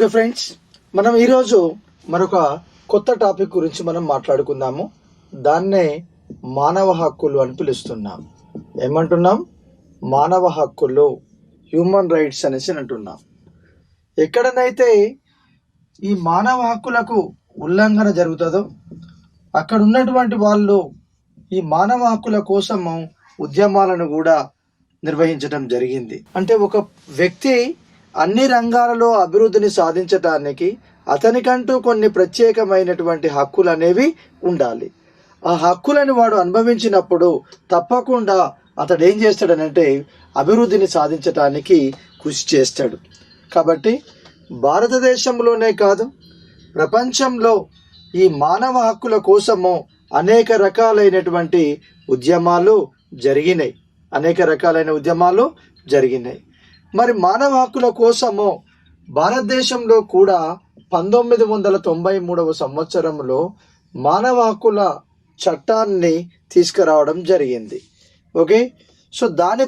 Okay friends, మనం ఈరోజు మరొక కొత్త టాపిక్ గురించి మనం మాట్లాడుకుందాము. దాన్నే మానవ హక్కులు అని పిలుస్తున్నాం. ఏమంటున్నాం? మానవ హక్కులు, హ్యూమన్ రైట్స్ అనేసి అంటున్నాం. ఎక్కడనైతే ఈ మానవ హక్కులకు ఉల్లంఘన జరుగుతుందో అక్కడ ఉన్నటువంటి వాళ్ళు ఈ మానవ హక్కుల కోసము ఉద్యమాలను కూడా నిర్వహించడం జరిగింది. అంటే ఒక వ్యక్తి అన్ని రంగాలలో అభివృద్ధిని సాధించటానికి అతనికంటూ కొన్ని ప్రత్యేకమైనటువంటి హక్కులు అనేవి ఉండాలి. ఆ హక్కులను వాడు అనుభవించినప్పుడు తప్పకుండా అతడు ఏం చేస్తాడనంటే అభివృద్ధిని సాధించటానికి కృషి చేస్తాడు. కాబట్టి భారతదేశంలోనే కాదు, ప్రపంచంలో ఈ మానవ హక్కుల కోసము అనేక రకాలైనటువంటి ఉద్యమాలు జరిగినాయి. మరి మానవ హక్కుల కోసము భారతదేశంలో కూడా 1993 సంవత్సరంలో మానవ హక్కుల చట్టాన్ని తీసుకురావడం జరిగింది. ఓకే, సో దాని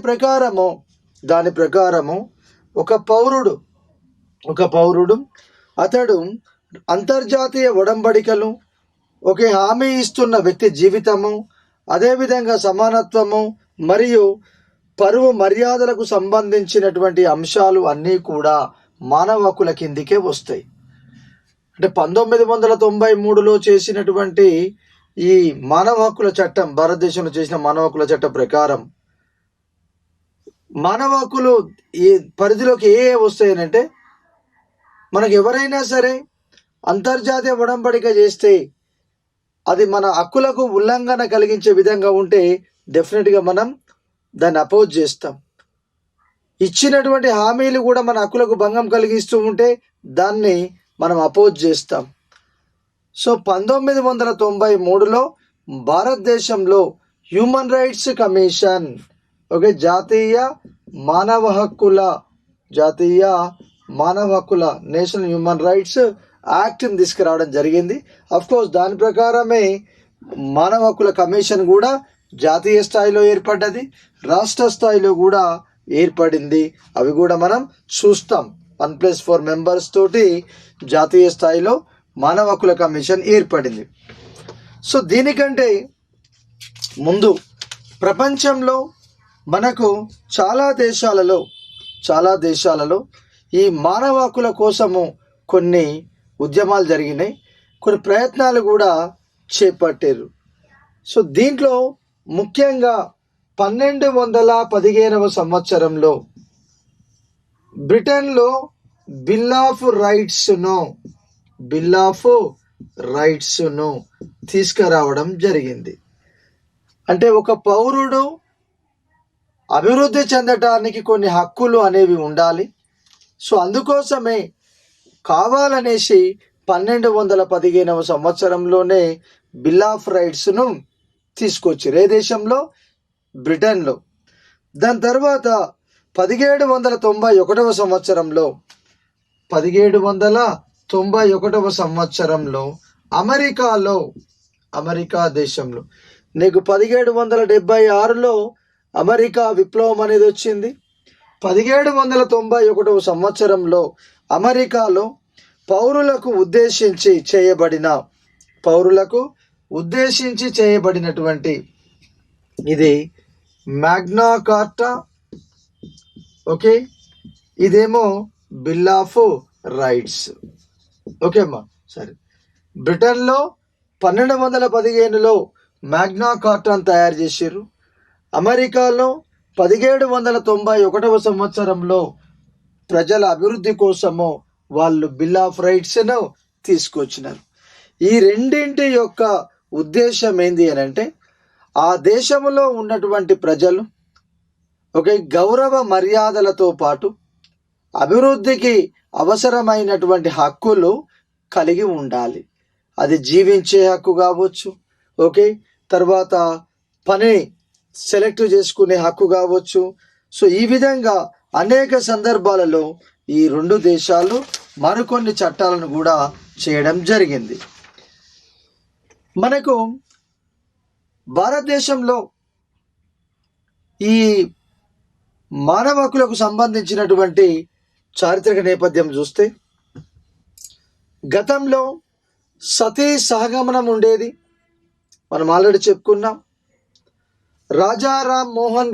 ప్రకారము ఒక పౌరుడు అతడు అంతర్జాతీయ ఒడంబడికలు హామీ ఇస్తున్న వ్యక్తి జీవితము, అదేవిధంగా సమానత్వము మరియు పరువు మర్యాదలకు సంబంధించినటువంటి అంశాలు అన్నీ కూడా మానవ హక్కుల కిందికే వస్తాయి. అంటే 1993లో చేసినటువంటి ఈ మానవ హక్కుల చట్టం, భారతదేశంలో చేసిన మానవ హక్కుల చట్టం ప్రకారం మానవ హక్కులు ఈ పరిధిలోకి ఏ వస్తాయనంటే, మనకు ఎవరైనా సరే అంతర్జాతీయ ఒడంబడిక చేస్తే అది మన హక్కులకు ఉల్లంఘన కలిగించే విధంగా ఉంటే డెఫినెట్గా మనం దాన్ని అపోజ్ చేస్తాం. ఇచ్చినటువంటి హామీలు కూడా మన హక్కులకు భంగం కలిగిస్తూ ఉంటే దాన్ని మనం అపోజ్ చేస్తాం. సో 1993లో భారతదేశంలో హ్యూమన్ రైట్స్ కమిషన్, జాతీయ మానవ హక్కుల నేషనల్ హ్యూమన్ రైట్స్ యాక్ట్ని తీసుకురావడం జరిగింది. అఫ్కోర్స్ దాని ప్రకారమే మానవ హక్కుల కమిషన్ కూడా జాతీయ స్థాయిలో ఏర్పడ్డది, రాష్ట్ర స్థాయిలో కూడా ఏర్పడింది. అవి కూడా మనం చూస్తాం. 1+4 మెంబర్స్ తోటి జాతీయ స్థాయిలో మానవ హక్కుల కమిషన్ ఏర్పడింది. సో దీనికంటే ముందు ప్రపంచంలో మనకు చాలా దేశాలలో ఈ మానవ హక్కుల కోసము కొన్ని ఉద్యమాలు జరిగినాయి, కొన్ని ప్రయత్నాలు కూడా చేపట్టారు. సో దీంట్లో ముఖ్యంగా 1215 సంవత్సరంలో బ్రిటన్లో బిల్ ఆఫ్ రైట్స్ను తీసుకురావడం జరిగింది. అంటే ఒక పౌరుడు అభివృద్ధి చెందటానికి కొన్ని హక్కులు అనేవి ఉండాలి. సో అందుకోసమే కావాలనేసి 1215 సంవత్సరంలోనే బిల్ ఆఫ్ రైట్స్ను తీసుకొచ్చారు. ఏ దేశంలో? బ్రిటన్లో. దాని తర్వాత 1791 సంవత్సరంలో అమెరికా దేశంలో, నీకు 1776లో అమెరికా విప్లవం అనేది వచ్చింది. 1791 సంవత్సరంలో అమెరికాలో పౌరులకు ఉద్దేశించి చేయబడినటువంటి ఇది మ్యాగ్నా కార్టా. ఓకే, ఇదేమో బిల్ ఆఫ్ రైట్స్. ఓకే అమ్మా, సరే. బ్రిటన్లో 1215లో మ్యాగ్నా కార్టాను తయారు చేశారు. అమెరికాలో 1791 సంవత్సరంలో ప్రజల అభివృద్ధి కోసము వాళ్ళు బిల్ ఆఫ్ రైట్స్ను తీసుకొచ్చినారు. ఈ రెండింటి యొక్క ఉద్దేశం ఏంది అని అంటే, ఆ దేశంలో ఉన్నటువంటి ప్రజలు గౌరవ మర్యాదలతో పాటు అభివృద్ధికి అవసరమైనటువంటి హక్కులు కలిగి ఉండాలి. అది జీవించే హక్కు కావచ్చు, తర్వాత పని సెలెక్ట్ చేసుకునే హక్కు కావచ్చు. సో ఈ విధంగా అనేక సందర్భాలలో ఈ రెండు దేశాలు మరికొన్ని చట్టాలను కూడా చేయడం జరిగింది. మనకు భారతదేశంలో ఈ మానవ హక్కులకు సంబంధించినటువంటి చారిత్రక నేపథ్యం చూస్తే గతంలో సతీ సహగమనం ఉండేది, మనం ఆల్రెడీ చెప్పుకున్నాం. రాజా రామ్ మోహన్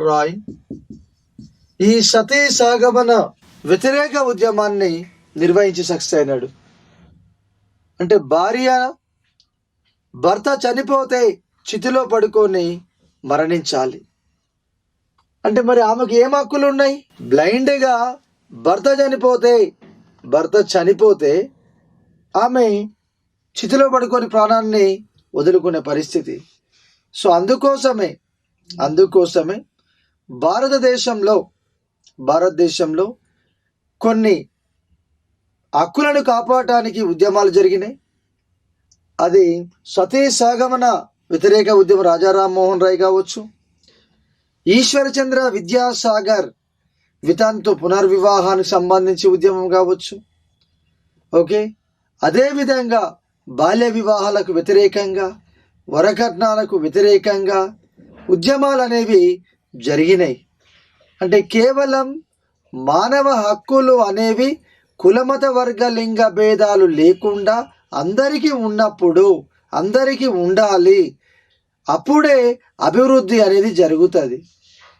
రాయ్ ఈ సతీ సహగమన వ్యతిరేక ఉద్యమాన్ని నిర్వహించి సక్సెస్ అయినాడు. అంటే భర్త చనిపోతే చితిలో పడుకొని మరణించాలి అంటే మరి ఆమెకు ఏం హక్కులు ఉన్నాయి? బ్లైండ్గా భర్త చనిపోతే ఆమె చితిలో పడుకొని ప్రాణాన్ని వదులుకునే పరిస్థితి. సో అందుకోసమే భారతదేశంలో కొన్ని హక్కులను కాపాడటానికి ఉద్యమాలు జరిగినాయి. అది సతీ సహగమన వ్యతిరేక ఉద్యమం రాజా రామ్మోహన్ రాయ్ కావచ్చు, ఈశ్వరచంద్ర విద్యాసాగర్ వితంతు పునర్వివాహానికి సంబంధించి ఉద్యమం కావచ్చు. ఓకే, అదేవిధంగా బాల్య వివాహాలకు వ్యతిరేకంగా, వరకట్నాలకు వ్యతిరేకంగా ఉద్యమాలు అనేవి జరిగినాయి. అంటే కేవలం మానవ హక్కులు అనేవి కులమత వర్గ లింగ భేదాలు లేకుండా అందరికీ ఉన్నప్పుడు అందరికీ ఉండాలి, అప్పుడే అభివృద్ధి అనేది జరుగుతుంది.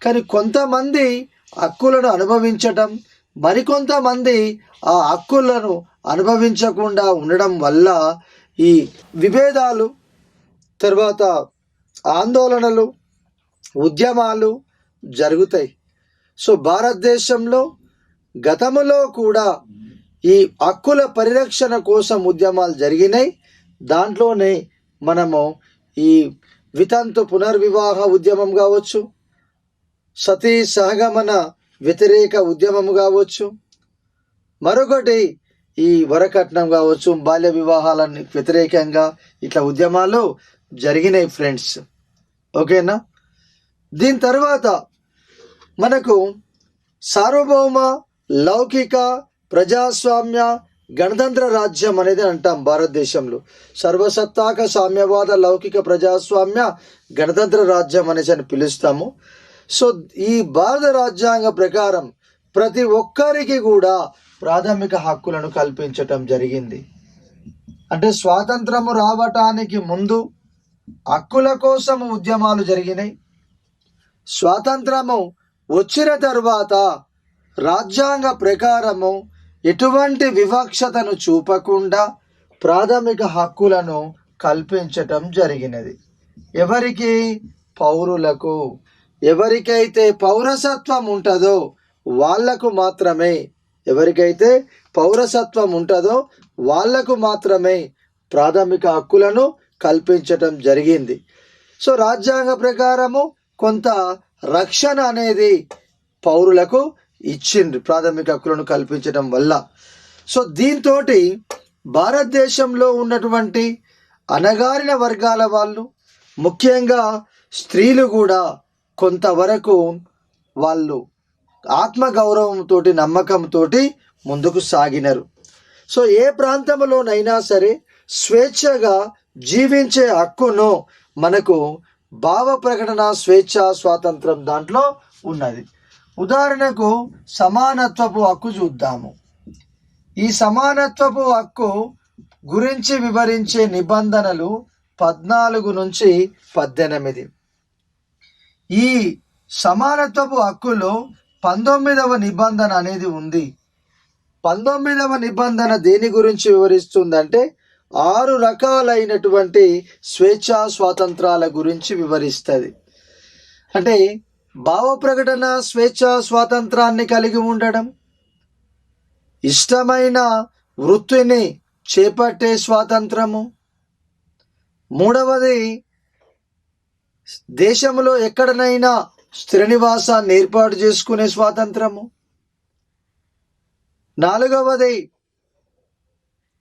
కానీ కొంతమంది హక్కులను అనుభవించటం, మరికొంతమంది ఆ హక్కులను అనుభవించకుండా ఉండడం వల్ల ఈ విభేదాలు, తర్వాత ఆందోళనలు, ఉద్యమాలు జరుగుతాయి. సో భారతదేశంలో గతంలో కూడా ఈ హక్కుల పరిరక్షణ కోసం ఉద్యమాలు జరిగినాయి. దాంట్లోనే మనము ఈ వితంతు పునర్వివాహ ఉద్యమం కావచ్చు, సతీ సహగమన వ్యతిరేక ఉద్యమం కావచ్చు, మరొకటి ఈ వరకట్నం కావచ్చు, బాల్య వివాహాలని వ్యతిరేకంగా ఇట్లా ఉద్యమాలు జరిగినాయి ఫ్రెండ్స్. ఓకేనా? దీని తర్వాత మనకు సార్వభౌమ లౌకిక ప్రజాస్వామ్య గణతంత్ర రాజ్యం అనేది అంటాం భారతదేశంలో. సర్వసత్తాక సామ్యవాద లౌకిక ప్రజాస్వామ్య గణతంత్ర రాజ్యం అనేసి అని పిలుస్తాము. సో ఈ భారత రాజ్యాంగ ప్రకారం ప్రతి ఒక్కరికి కూడా ప్రాథమిక హక్కులను కల్పించటం జరిగింది. అంటే స్వాతంత్రము రావటానికి ముందు హక్కుల కోసం ఉద్యమాలు జరిగినాయి. స్వాతంత్రము వచ్చిన తర్వాత రాజ్యాంగ ప్రకారము ఎటువంటి వివక్షతను చూపకుండా ప్రాథమిక హక్కులను కల్పించటం జరిగినది. ఎవరికి? పౌరులకు. ఎవరికైతే పౌరసత్వం ఉంటుందో వాళ్లకు మాత్రమే, ప్రాథమిక హక్కులను కల్పించటం జరిగింది. సో రాజ్యాంగ ప్రకారము కొంత రక్షణ అనేది పౌరులకు ఇచ్చిండ్రు ప్రాథమిక హక్కులను కల్పించడం వల్ల. సో దీంతో భారతదేశంలో ఉన్నటువంటి అణగారిన వర్గాల వాళ్ళు, ముఖ్యంగా స్త్రీలు కూడా కొంతవరకు వాళ్ళు ఆత్మగౌరవంతో, నమ్మకంతో ముందుకు సాగినారు. సో ఏ ప్రాంతంలోనైనా సరే స్వేచ్ఛగా జీవించే హక్కును మనకు భావ ప్రకటన స్వేచ్ఛ స్వాతంత్రం దాంట్లో ఉన్నది. ఉదాహరణకు సమానత్వపు హక్కు చూద్దాము. ఈ సమానత్వపు హక్కు గురించి వివరించే నిబంధనలు 14 నుంచి 18. ఈ సమానత్వపు హక్కులో 19వ నిబంధన అనేది ఉంది. 19వ నిబంధన దేని గురించి వివరిస్తుందంటే 6 రకాలైనటువంటి స్వేచ్ఛా స్వాతంత్రాల గురించి వివరిస్తుంది. అంటే భావ ప్రకటన స్వేచ్ఛా స్వాతంత్రాన్ని కలిగి ఉండడం, ఇష్టమైన వృత్తిని చేపట్టే స్వాతంత్రము, మూడవది దేశంలో ఎక్కడనైనా స్థిర నివాసాన్ని ఏర్పాటు చేసుకునే స్వాతంత్రము,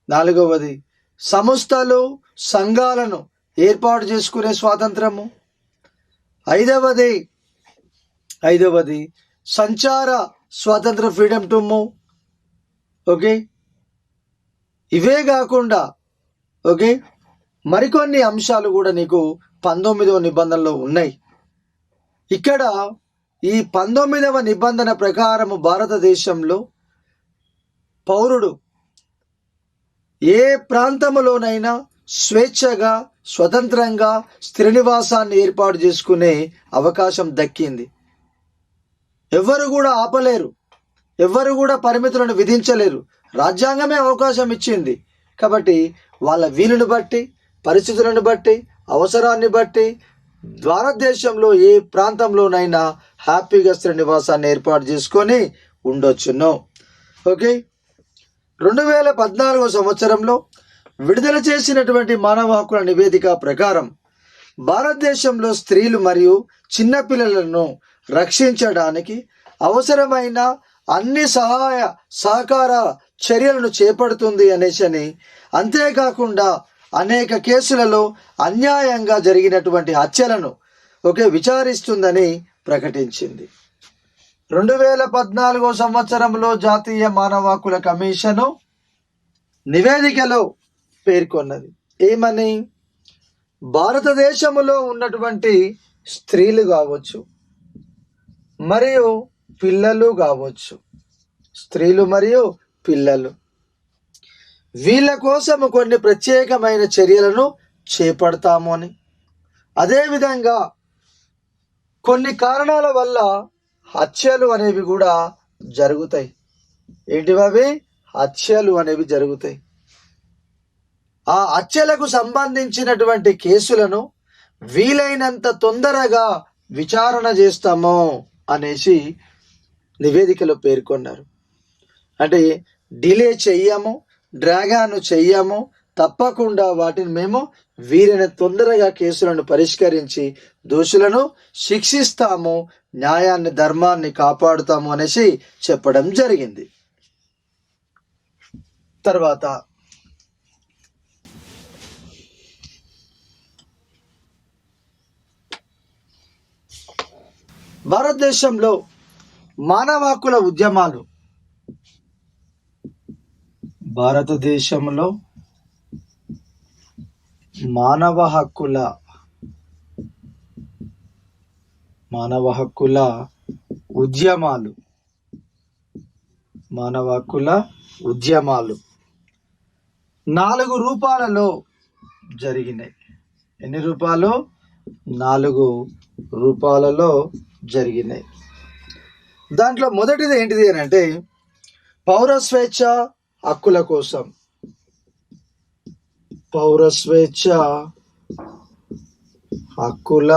నాలుగవది సంస్థలు సంఘాలను ఏర్పాటు చేసుకునే స్వాతంత్రము, ఐదవది సంచార స్వాతంత్ర, ఫ్రీడమ్ టు మూవ్. ఓకే, ఇవే కాకుండా మరికొన్ని అంశాలు కూడా నీకు 19వ నిబంధనలో ఉన్నాయి. ఇక్కడ ఈ 19వ నిబంధన ప్రకారము భారతదేశంలో పౌరుడు ఏ ప్రాంతములోనైనా స్వేచ్ఛగా స్వతంత్రంగా స్థిర నివాసాన్ని ఏర్పాటు చేసుకునే అవకాశం దక్కింది. ఎవ్వరు కూడా ఆపలేరు, ఎవ్వరు కూడా పరిమితులను విధించలేరు. రాజ్యాంగమే అవకాశం ఇచ్చింది. కాబట్టి వాళ్ళ వీలుని బట్టి, పరిస్థితులను బట్టి, అవసరాన్ని బట్టి భారతదేశంలో ఏ ప్రాంతంలోనైనా హ్యాపీగా స్థిర నివాసాన్ని ఏర్పాటు చేసుకొని ఉండొచ్చును. ఓకే, 2014 సంవత్సరంలో విడుదల చేసినటువంటి మానవ హక్కుల నివేదిక ప్రకారం భారతదేశంలో స్త్రీలు మరియు చిన్నపిల్లలను రక్షించడానికి అవసరమైన అన్ని సహకార చర్యలను చేపడుతుంది అనేసి, అంతేకాకుండా అనేక కేసులలో అన్యాయంగా జరిగినటువంటి హత్యలను విచారిస్తుందని ప్రకటించింది. 2014 సంవత్సరంలో జాతీయ మానవ హక్కుల కమిషను నివేదికలో పేర్కొన్నది ఏమని? భారతదేశంలో ఉన్నటువంటి స్త్రీలు కావచ్చు మరియు పిల్లలు కావచ్చు, స్త్రీలు మరియు పిల్లలు, వీళ్ళ కోసం కొన్ని ప్రత్యేకమైన చర్యలను చేపడతాము అని, అదేవిధంగా కొన్ని కారణాల వల్ల హత్యలు అనేవి కూడా జరుగుతాయి. ఏంటివి? హత్యలు అనేవి జరుగుతాయి. ఆ హత్యలకు సంబంధించినటువంటి కేసులను వీలైనంత తొందరగా విచారణ చేస్తాము అనేసి నివేదికలో పేర్కొన్నారు. అంటే డిలే చెయ్యము, డ్రాగాను చెయ్యము, తప్పకుండా వాటిని మేము వీలైన తొందరగా కేసులను పరిష్కరించి దోషులను శిక్షిస్తాము, న్యాయాన్ని ధర్మాన్ని కాపాడుతాము అనేసి చెప్పడం జరిగింది. తర్వాత భారతదేశంలో మానవ హక్కుల ఉద్యమాలు, భారతదేశంలో మానవ హక్కుల ఉద్యమాలు 4 రూపాలలో జరిగినాయి. ఎన్ని రూపాలు? 4 రూపాలలో జరిగినాయి. దాంట్లో మొదటిది ఏంటిది అని అంటే పౌర స్వేచ్ఛ హక్కుల కోసం, పౌర స్వేచ్ఛ హక్కుల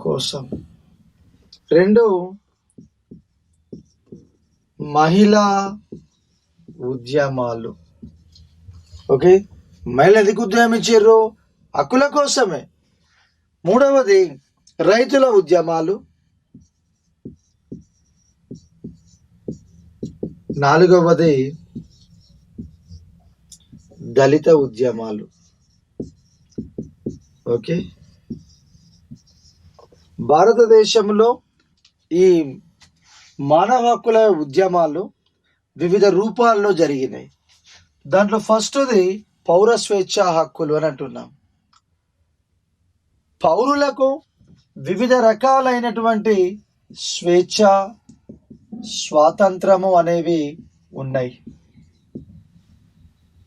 కోసం. 2 మహిళా ఉద్యమాలు. ఓకే, మహిళలు ఎందుకు ఉద్యమించారు? హక్కుల కోసమే. 3వది రైతుల ఉద్యమాలు. 4వది దళిత ఉద్యమాలు. ఓకే, భారతదేశంలో ఈ మానవ హక్కుల ఉద్యమాలు వివిధ రూపాల్లో జరిగినాయి. దాంట్లో ఫస్ట్ది పౌర స్వేచ్ఛ హక్కులు అని అంటున్నాం. పౌరులకు వివిధ రకాలైనటువంటి స్వేచ్ఛ, స్వాతంత్రము అనేవి ఉన్నాయి.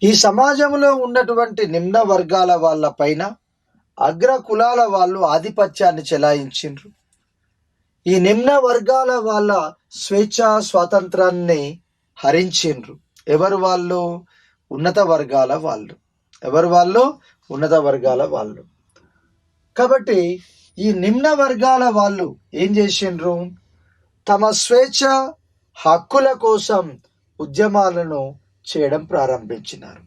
ఈ సమాజంలో ఉన్నటువంటి నిమ్న వర్గాల వాళ్ళ పైన అగ్ర కులాల వాళ్ళు ఆధిపత్యాన్ని చెలాయించిండ్రు. ఈ నిమ్న వర్గాల వాళ్ళ స్వేచ్ఛ స్వాతంత్రాన్ని హరించిండ్రు. ఎవరు వాళ్ళు? ఉన్నత వర్గాల వాళ్ళు. ఎవరు వాళ్ళు? ఉన్నత వర్గాల వాళ్ళు. కాబట్టి ఈ నిమ్న వర్గాల వాళ్ళు ఏం చేసిండ్రు? తమ స్వేచ్ఛ హక్కుల కోసం ఉద్యమాలను చేయడం ప్రారంభించినారు.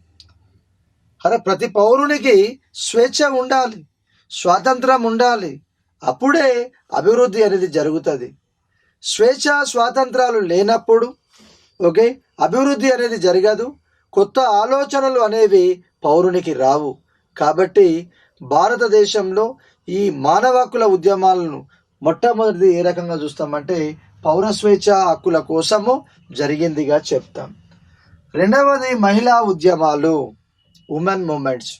అరే, ప్రతి పౌరునికి స్వేచ్ఛ ఉండాలి, స్వాతంత్రం ఉండాలి, అప్పుడే అభివృద్ధి అనేది జరుగుతుంది. స్వేచ్ఛ స్వాతంత్రాలు లేనప్పుడు అభివృద్ధి అనేది జరగదు, కొత్త ఆలోచనలు అనేవి పౌరునికి రావు. కాబట్టి భారతదేశంలో ఈ మానవ హక్కుల ఉద్యమాలను మొట్టమొదటిది ఏ రకంగా చూస్తామంటే పౌర స్వేచ్ఛ హక్కుల కోసము జరిగిందిగా చెప్తాం. 2వది మహిళా ఉద్యమాలు, ఉమెన్ మూమెంట్స్.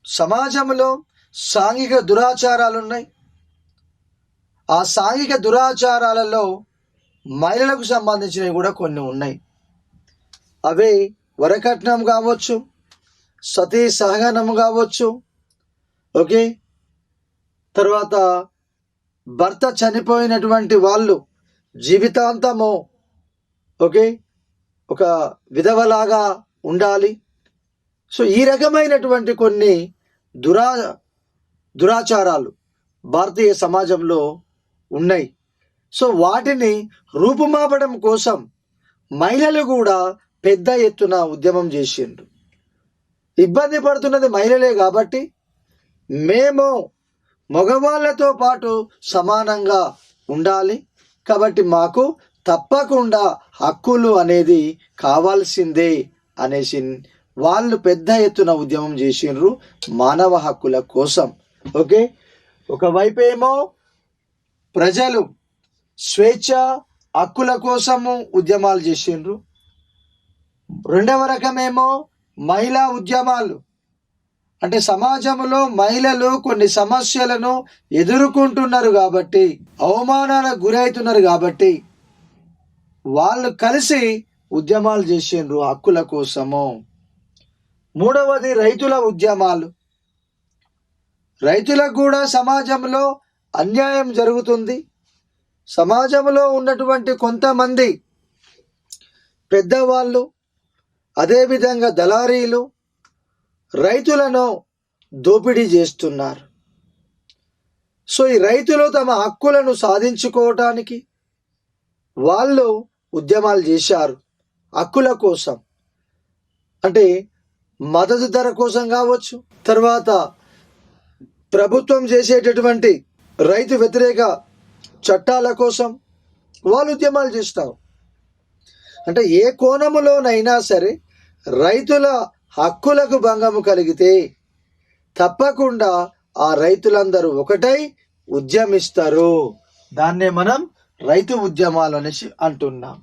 సమాజంలో సాంఘిక దురాచారాలు ఉన్నాయి, ఆ సాంఘిక దురాచారాలలో మహిళలకు సంబంధించినవి కూడా కొన్ని ఉన్నాయి. అవే వరకట్నం కావచ్చు, సతీ సహగమనం కావచ్చు, ఓకే. తర్వాత భర్త చనిపోయినటువంటి వాళ్ళు జీవితాంతము ఓకే ఒక విధవలాగా ఉండాలి. సో ఈ రకమైనటువంటి కొన్ని దురాచారాలు భారతీయ సమాజంలో ఉన్నాయి. సో వాటిని రూపుమాపడం కోసం మహిళలు కూడా పెద్ద ఎత్తున ఉద్యమం చేసిండ్రు. ఇబ్బంది పడుతున్నది మహిళలే కాబట్టి మేము మగవాళ్ళతో పాటు సమానంగా ఉండాలి, కాబట్టి మాకు తప్పకుండా హక్కులు అనేది కావాల్సిందే అనేసి వాళ్ళు పెద్ద ఎత్తున ఉద్యమం చేసిండ్రు మానవ హక్కుల కోసం. ఓకే, ఒకవైపేమో ప్రజలు స్వేచ్ఛ హక్కుల కోసము ఉద్యమాలు చేసిండ్రు, రెండవ రకమేమో మహిళా ఉద్యమాలు. అంటే సమాజంలో మహిళలు కొన్ని సమస్యలను ఎదుర్కొంటున్నారు కాబట్టి, అవమానాలకు గురవుతున్నారు కాబట్టి వాళ్ళు కలిసి ఉద్యమాలు చేసిండ్రు హక్కుల కోసము. మూడవది రైతుల ఉద్యమాలు. రైతులకు కూడా సమాజంలో అన్యాయం జరుగుతుంది. సమాజంలో ఉన్నటువంటి కొంతమంది పెద్దవాళ్ళు, అదేవిధంగా దళారీలు రైతులను దోపిడీ చేస్తున్నారు. సో ఈ రైతులు తమ హక్కులను సాధించుకోవటానికి వాళ్ళు ఉద్యమాలు చేశారు హక్కుల కోసం. అంటే మద్దతు ధర కోసం కావచ్చు, తర్వాత ప్రభుత్వం చేసేటటువంటి రైతు వ్యతిరేక చట్టాల కోసం వాళ్ళు ఉద్యమాలు చేస్తారు. అంటే ఏ కోణములోనైనా సరే రైతుల హక్కులకు భంగము కలిగితే తప్పకుండా ఆ రైతులందరూ ఒకటై ఉద్యమిస్తారు. దాన్నే మనం రైతు ఉద్యమాలు అనేసి అంటున్నాం.